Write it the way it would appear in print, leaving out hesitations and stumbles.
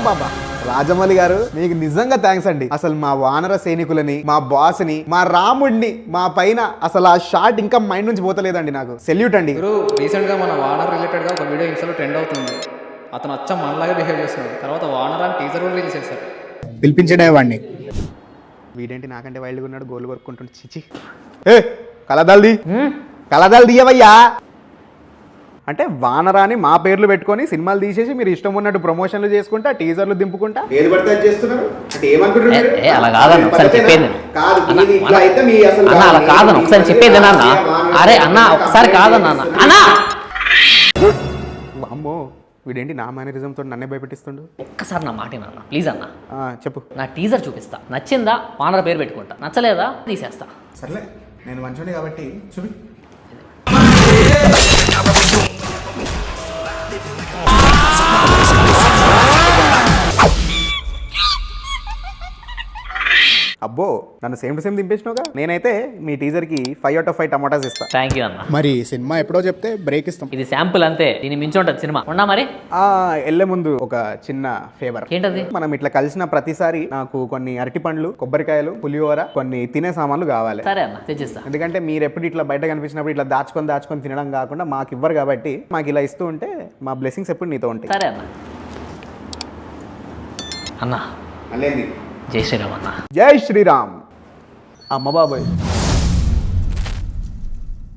బాబా రాజమౌళి గారు మీకు నిజంగా థ్యాంక్స్ అండి. అసలు మా వానర సైనికులని, మా బాస్ ని, మా రాముడిని మా పైన అసలు ఆ షాట్ ఇంకా మైండ్ నుంచి పోతలేదండి. నాకు సెల్యూట్ అండి. రీసెంట్ గా మన వానర్ రిలేటెడ్ గా ఒక వీడియో ఇన్స్టాలో ట్రెండ్ అవుతుంది. అతను అచ్చం మనలాగే బిహేవ్ చేస్తున్నాడు. తర్వాత వానర్ అని టీజర్ కూడా రిలీజ్ చేశారు. పిలిపించడే వాడిని. వీడేంటి నాకంటే వైల్డ్గా ఉన్నాడు, గోల్ కొరుక్కుంటుంటే చిచి. ఏ కలదాలు తీయవయ్యా అంటే వానరాని మా పేర్లు పెట్టుకొని సినిమాలు తీసేసి మీరు ఇష్టం ఉన్నట్టు ప్రమోషన్లు చేసుకుంటా, టీజర్లు దింపుకుంటా ఏది పడితే అది చేస్తున్నారు అంటే ఏమనుకుంటున్నారు? అలా కాదన్న ఒకసారి చెప్పేది అలా కాదన్న ఒకసారి చెప్పేది నాన్న. అరే అన్న ఒకసారి కాదన్న అన్న. అమ్మో వీడేంటి నా మేనరిజంతో నన్నే భయపెట్టిస్తుండు. ఒక్కసారి నా మాట నాన్న ప్లీజ్ అన్న. చెప్పు. నా టీజర్ చూపిస్తా, నచ్చిందా వానర పేరు పెట్టుకుంటా, నచ్చలేదా తీసేస్తా. సర్లే నేను మంచోని కాబట్టి చూపి. అబ్బో నన్ను సేమ్ టు సేమ్ దింపేసినావుగా. నేనైతే మీ టీజర్ కి 5 out of 5 టమాటాస్ ఇస్తా. థ్యాంక్ యూ అన్న. మరి సినిమా ఎప్పుడో చెప్తే బ్రేక్ ఇస్తాం. ఇది శాంపుల్ అంతే, దీని మించి ఉంటుంది సినిమా. ఉన్నా మరి వెళ్ళే ముందు ఒక చిన్న ఫేవర్. ఏంటది? మనం ఇట్లా కలిసిన ప్రతిసారి నాకు కొన్ని అరటి పండ్లు, కొబ్బరికాయలు, పులిహోర, కొన్ని తినే సామాన్లు కావాలి. సరే అన్న తెచ్చిస్తా. ఎందుకంటే మీరు ఎప్పుడు ఇట్లా బయట కనిపించినప్పుడు ఇట్లా దాచుకొని తినడం కాకుండా మాకు ఇవ్వరు కాబట్టి మాకు ఇలా ఇస్తూ ఉంటే మా బ్లెస్సింగ్స్ ఎప్పుడు నీతో ఉంటాయి. సరే అన్న. అన్న అలేంది జై శ్రీరామ్ అన్న. జై శ్రీరామ్. అమ్మ బాబాయ్.